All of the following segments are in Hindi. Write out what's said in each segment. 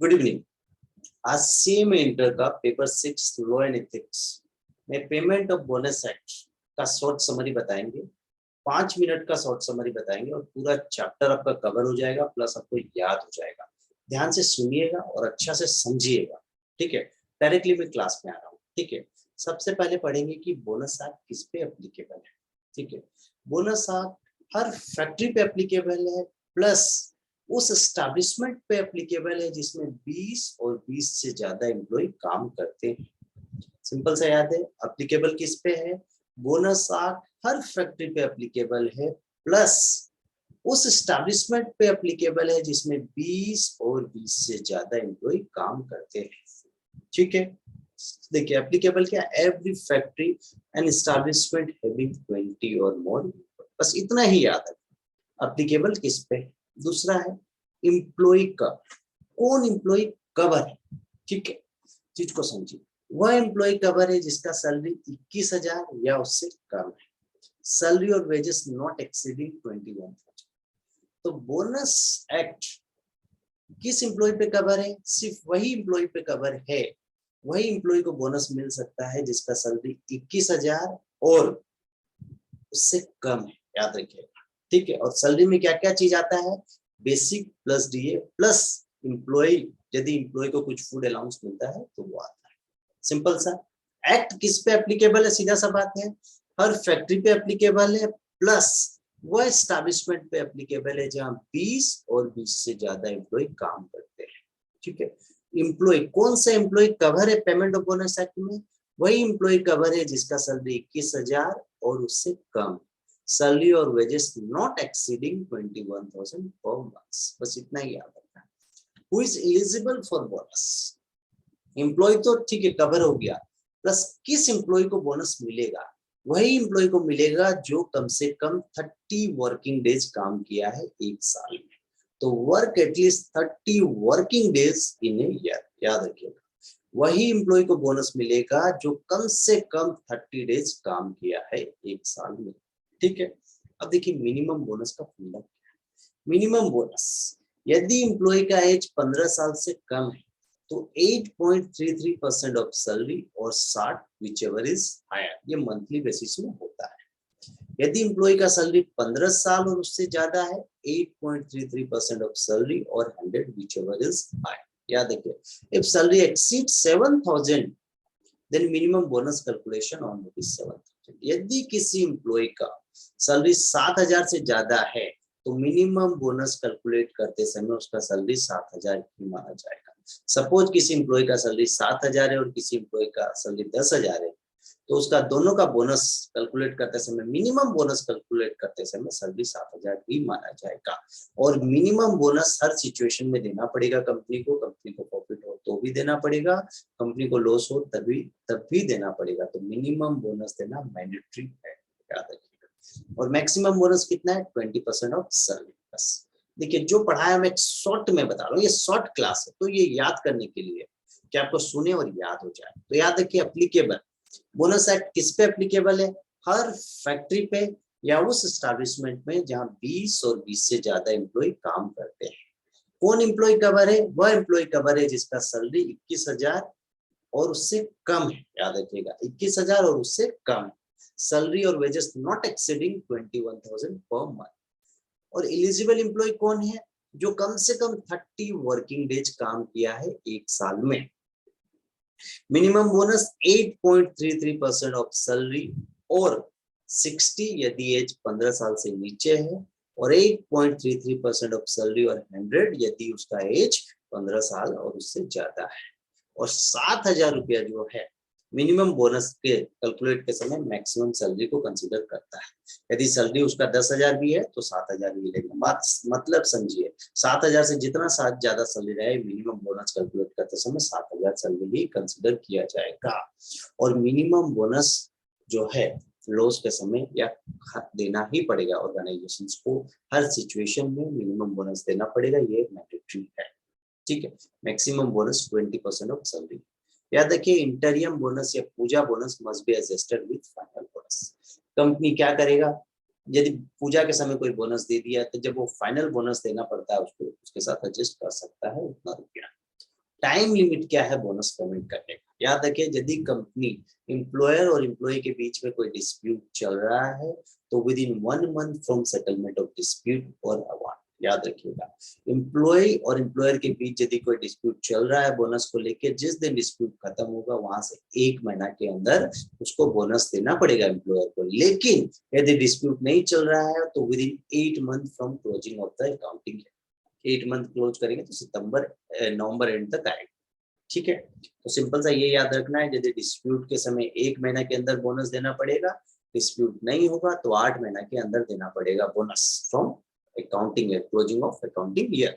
Good evening. आज सेम इंटर का पेपर 6 लॉ एंड एथिक्स में पेमेंट ऑफ बोनस एक्ट का शॉर्ट समरी बताएंगे। 5 मिनट का शॉर्ट समरी बताएंगे और पूरा चैप्टर आपका कवर हो जाएगा, प्लस आपको याद हो जाएगा। ध्यान से सुनिएगा और अच्छा से समझिएगा, ठीक है। डायरेक्टली मैं क्लास में आ रहा हूँ, ठीक है। सबसे पहले पढ़ेंगे कि बोनस एक्ट किस पे एप्लीकेबल है, ठीक है। बोनस एक्ट हर फैक्ट्री पे एप्लीकेबल है, प्लस उस एस्टैब्लिशमेंट पे एप्लीकेबल है जिसमें 20 और 20 से ज्यादा एम्प्लॉय काम करते हैं। सिंपल सा याद है, एप्लीकेबल किस पे है? बोनस एक्ट हर फैक्ट्री पे एप्लीकेबल है, प्लस उस एस्टैब्लिशमेंट पे एप्लीकेबल है जिसमें 20 और 20 से ज्यादा एम्प्लॉय काम करते हैं, ठीक है। देखिए एप्लीकेबल क्या, every factory and establishment having 20 और मोर, बस इतना ही याद है। एप्लीकेबल किस पे? दूसरा है एम्प्लॉय कवर। कौन एम्प्लॉय कवर है, ठीक है। चीज को समझिए, वह एम्प्लॉय कवर है जिसका सैलरी 21,000 या उससे कम है, सैलरी और वेजेस नॉट एक्सीडिंग 21,000। तो बोनस एक्ट किस एम्प्लॉय पे कवर है? सिर्फ वही एम्प्लॉय पे कवर है, वही एम्प्लॉय को बोनस मिल सकता है जिसका सैलरी 21,000 और उससे कम है, याद रखिएगा, ठीक है। और सैलरी में क्या क्या चीज आता है? Basic plus DA plus employ, यदि एम्प्लॉय को कुछ फूड अलाउंस मिलता है तो वो आता है। सिंपल सा। एक्ट किस पे एप्लीकेबल है? सीधा सा बात है, हर फैक्ट्री पे एप्लीकेबल है, प्लस वो एस्टैब्लिशमेंट पे एप्लीकेबल है जहां 20 और 20 से ज्यादा एम्प्लॉय काम करते हैं, ठीक है। एम्प्लॉय, कौन सा एम्प्लॉय कवर है पेमेंट ऑफ बोनस एक्ट में? वही एम्प्लॉय कवर है जिसका सैलरी 21,000 और उससे कम, सैलरी और wages not exceeding 21,000 per month. बस इतना ही याद रखना। Who is eligible for bonus? Employ तो ठीक है, कवर हो गया, प्लस किस एम्प्लॉय को बोनस मिलेगा? वही एम्प्लॉय को मिलेगा जो कम से कम 30 वर्किंग डेज काम किया है एक साल में। तो work at least 30 working days in a year, याद रखिएगा। वही एम्प्लॉय को बोनस मिलेगा जो कम से कम 30 डेज काम किया है एक साल में, ठीक है। अब देखिए मिनिमम बोनस का फंडा क्या है। मिनिमम बोनस, यदि एम्प्लॉय का एज 15 साल से कम है तो 8.33% ऑफ सैलरी और 60 विच एवर इज हायर, ये मंथली बेसिस में होता है। यदि एम्प्लॉय का सैलरी 15 साल और उससे ज्यादा है, 8.33% ऑफ सैलरी और 100 विच एवर इज हायर, याद रखिए। If salary exceed 7,000 then minimum bonus calculation on rupees 7,000। यदि किसी एम्प्लॉय का सैलरी 7,000 से ज्यादा है तो मिनिमम बोनस कैलकुलेट करते समय उसका सैलरी 7,000 ही माना जाएगा। सपोज किसी एम्प्लॉय का सैलरी 7,000 है और किसी एम्प्लॉय का सैलरी 10,000 है, तो उसका दोनों का बोनस कैलकुलेट करते समय, मिनिमम बोनस कैलकुलेट करते समय सैलरी 7,000 ही माना जाएगा। और मिनिमम बोनस हर सिचुएशन में देना पड़ेगा कंपनी को। कंपनी को प्रॉफिट हो तो भी देना पड़ेगा, कंपनी को लॉस हो तब भी देना पड़ेगा। तो मिनिमम बोनस देना मैंडेटरी है, याद रखिएगा। और मैक्सिमम बोनस कितना है? 20% ऑफ सैलरी। बस देखिए, जो पढ़ाया मैं शॉर्ट में बता रहा हूँ, ये शॉर्ट क्लास है तो ये याद करने के लिए कि आपको सुने और याद हो जाए। तो याद रखिए, एप्लीकेबल बोनस एक्ट किस पे एप्लीकेबल है? हर फैक्ट्री पे या उस एस्टैब्लिशमेंट में जहां 20 और 20 से ज्यादा एम्प्लॉय काम करते हैं। कौन एम्प्लॉय कवर है? वह एम्प्लॉय कवर है जिसका सैलरी 21,000 और उससे कम है, याद रखिएगा, 21,000 और उससे कम, सैलरी और wages not exceeding 21,000 per month. और एलिजिबल एम्प्लॉय कौन है? जो कम से कम 30 वर्किंग डेज काम किया है एक साल में। मिनिमम बोनस 8.33% ऑफ सैलरी और 60 यदि एज 15 साल से नीचे है, और 8.33% ऑफ सैलरी और 100 यदि उसका एज 15 साल और उससे ज्यादा है। और 7,000 रुपया जो है मिनिमम बोनस के कैलकुलेट के समय मैक्सिमम सैलरी को कंसीडर करता है। यदि सैलरी उसका 10,000 भी है तो 7,000 मिलेगा। मतलब समझिए, 7,000 से जितना ज्यादा सैलरी रहे, मिनिमम बोनस कैलकुलेट करते समय 7,000 सैलरी ही कंसीडर किया जाएगा। और मिनिमम बोनस जो है लॉस के समय या देना ही पड़ेगा ऑर्गेनाइजेशन को, हर सिचुएशन में मिनिमम बोनस देना पड़ेगा, ये मैंडेटरी है, ठीक है। Maximum bonus 20% of salary. याद रखिए, इंटरियम बोनस या Puja bonus must be adjusted with final bonus. Company क्या करेगा, यदि पूजा के समय कोई बोनस दे दिया तो जब वो फाइनल बोनस देना पड़ता है उसको, उसके साथ एडजस्ट कर सकता है उतना रुपया। टाइम लिमिट क्या है बोनस पेमेंट करने का? याद रखिए, यदि कंपनी एम्प्लॉयर और एम्प्लॉय के बीच में कोई डिस्प्यूट चल रहा है तो with in 1 month from settlement of dispute और अवार्ड। याद रखिएगा, एम्प्लॉय और एम्प्लॉयर के बीच यदि कोई डिस्प्यूट चल रहा है बोनस को लेकर, जिस दिन डिस्प्यूट खत्म होगा वहां से 1 महीना के अंदर उसको बोनस देना पड़ेगा एम्प्लॉयर को। लेकिन यदि डिस्प्यूट नहीं चल रहा है तो with in 8 month from closing of the accounting, 8 month close करेंगे तो नवंबर एंड तक आएगा। ठीक है, तो सिंपल सा ये याद रखना है, यदि डिस्प्यूट के समय 1 महीना के अंदर बोनस देना पड़ेगा, डिस्प्यूट नहीं होगा तो 8 महीना के अंदर देना पड़ेगा bonus from accounting year, closing of accounting year.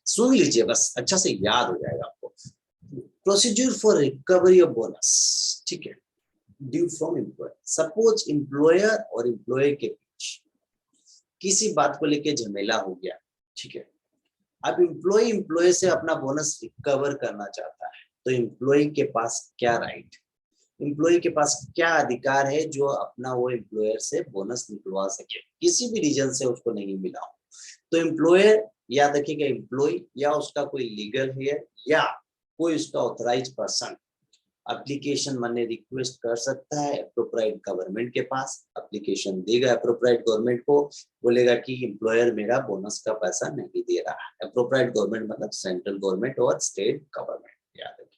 सुन लीजिए बस, अच्छा से याद हो जाएगा आपको। Procedure for recovery of bonus, ठीक है, due from employer. Suppose employer और एम्प्लॉय के बीच किसी बात को लेके झमेला हो गया, ठीक है, अब एम्प्लॉय से अपना बोनस रिकवर करना चाहता है, तो एम्प्लॉय के पास क्या राइट, एम्प्लॉय के पास क्या अधिकार है जो अपना वो एम्प्लॉयर से बोनस निकलवा सके, किसी भी रीजन से उसको नहीं मिला हो। तो एम्प्लॉयर, याद रखिएगा, एम्प्लॉय या उसका कोई लीगल हेयर या कोई उसका ऑथराइज पर्सन एप्लीकेशन माने रिक्वेस्ट कर सकता है अप्रोप्राइट गवर्नमेंट के पास। एप्लीकेशन देगा अप्रोप्राइट गवर्नमेंट को, बोलेगा कि एम्प्लॉयर मेरा बोनस का पैसा नहीं दे रहा है। अप्रोप्राइट गवर्नमेंट मतलब सेंट्रल गवर्नमेंट और स्टेट गवर्नमेंट, याद रखिए।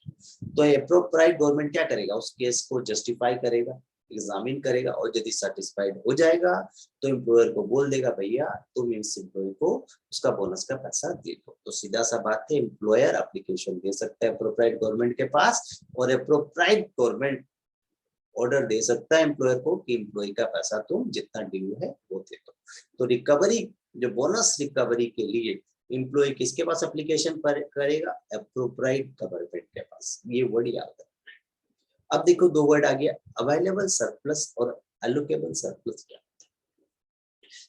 तो अप्रोप्राइट गवर्नमेंट क्या करेगा, उस केस को जस्टिफाई करेगा, एग्जामिन करेगा, और यदि सेटिस्फाइड हो जाएगा तो एम्प्लॉयर को बोल देगा भैया तुम इस एम्प्लॉय को उसका बोनस का पैसा दे दो। तो सीधा सा बात है, एम्प्लॉयर एप्लीकेशन दे सकता है अप्रोप्राइट गवर्नमेंट के पास, और अप्रोप्राइट गवर्नमेंट ऑर्डर दे सकता है एम्प्लॉयर को कि एम्प्लॉय का पैसा तुम जितना ड्यू है वो दे दो। तो रिकवरी, जो बोनस रिकवरी के लिए एम्प्लॉय किसके पास एप्लीकेशन करेगा, अप्रोप्राइट गवर्नमेंट के पास। ये वर्ड याद है। अब देखो 2 वर्ड आ गया, अवेलेबल सरप्लस और एलोकेबल सरप्लस। क्या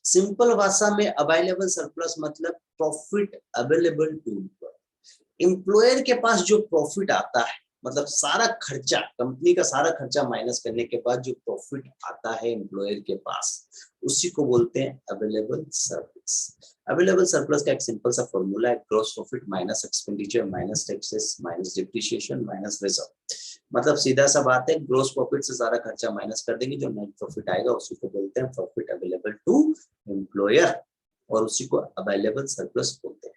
सिंपल भाषा में अवेलेबल सरप्लस मतलब profit available to employer. Employer के पास जो प्रॉफिट आता है, मतलब सारा खर्चा, कंपनी का सारा खर्चा माइनस करने के बाद जो प्रॉफिट आता है एम्प्लॉयर के पास, उसी को बोलते हैं अवेलेबल सरप्लस। अवेलेबल सरप्लस का एक सिंपल सा फॉर्मूला है, gross profit minus expenditure minus taxes minus depreciation minus reserve. मतलब सीधा सा बात है, ग्रोस प्रॉफिट से सारा खर्चा माइनस कर देंगे, जो नेट प्रॉफिट आएगा उसी को बोलते हैं प्रॉफिट अवेलेबल टू एम्प्लॉयर, और उसी को अवेलेबल सरप्लस बोलते हैं।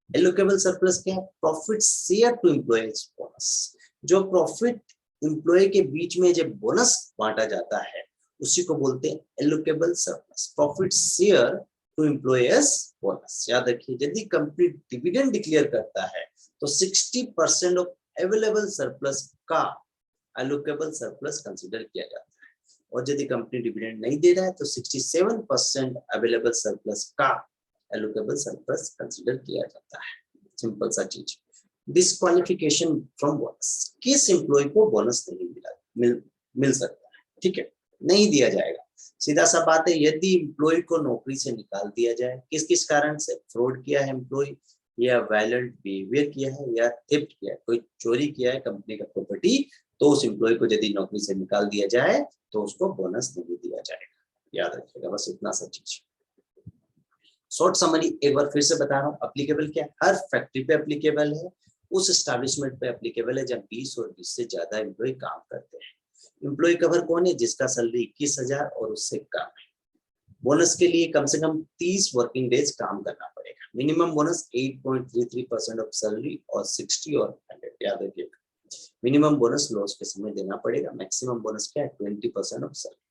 एलोकेबल सरप्लस क्या है, profit share to employees bonus. जो प्रॉफिट एम्प्लॉय के बीच में जब बोनस बांटा जाता है उसी को बोलते हैं allocable surplus, profit share to employees bonus. याद रखिए, यदि कंपनी डिविडेंड डिक्लेयर करता है तो 60% ऑफ अवेलेबल सरप्लस का एलोकेबल सरप्लस कंसीडर किया जाता है, और यदि कंपनी डिविडेंड नहीं दे रहा है तो 67% अवेलेबल सरप्लस का एलोकेबल सरप्लस कंसीडर किया जाता है। सिंपल सा चीज। डिस्क्वालिफिकेशन फ्रॉम बोनस, किस एम्प्लॉय को बोनस नहीं मिल सकता है, ठीक है, नहीं दिया जाएगा। सीधा सा बात है, यदि एम्प्लॉय को नौकरी से निकाल दिया जाए, किस किस कारण से, फ्रॉड किया है एम्प्लॉय, या वायलेंट बिहेवियर किया है, या थेफ्ट किया है, कोई चोरी किया है कंपनी का प्रॉपर्टी, तो उस एम्प्लॉय को यदि नौकरी से निकाल दिया जाए तो उसको बोनस नहीं दिया जाएगा। याद रखिएगा बस इतना सा चीज। शॉर्ट समरी एक बार फिर से बता रहा हूँ, एप्लीकेबल क्या है, हर फैक्ट्री पे एप्लीकेबल है, उस एस्टैब्लिशमेंट पे एप्लीकेबल है जब 20 और 20 से ज्यादा एम्प्लॉय काम करते हैं। एम्प्लॉय कवर कौन है, जिसका सैलरी 21,000 और उससे कम है। बोनस के लिए कम से कम 30 वर्किंग डेज काम करना पड़ेगा। मिनिमम बोनस 8.33% ऑफ सैलरी और 60 और 100। याद रखिएगा, मिनिमम बोनस लॉस के समय देना पड़ेगा, मैक्सिमम बोनस क्या है 20% of salary.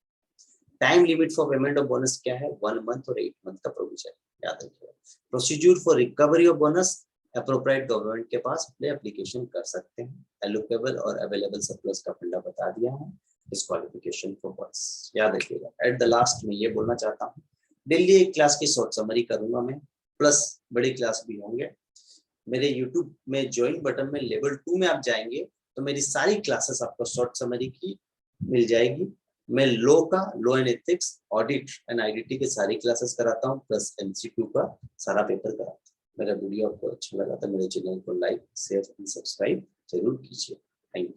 Time limit for payment of bonus क्या है, 1 मंथ और 8 मंथ का प्रोविजन। याद रखिएगा, procedure for recovery of bonus, appropriate government के पास अपने एप्लीकेशन कर सकते हैं। एलोकेबल और अवेलेबल सरप्लस का फंडा बता दिया है। डिस्क्वालिफिकेशन फॉर बोनस याद रखिएगा। एट द लास्ट में ये बोलना चाहता हूँ, डेली एक क्लास की शॉर्ट समरी करूंगा मैं, प्लस बड़ी क्लास भी होंगे। मेरे यूट्यूब में ज्वाइन बटन में लेवल 2 में आप जाएंगे तो मेरी सारी क्लासेस आपको शॉर्ट समरी की मिल जाएगी। मैं law and ethics, audit and IDT के सारी क्लासेस कराता हूँ, प्लस एमसीक्यू का सारा पेपर कराता हूँ। मेरा वीडियो आपको अच्छा लगा तो मेरे चैनल को लाइक शेयर एंड सब्सक्राइब जरूर कीजिए। Thank you.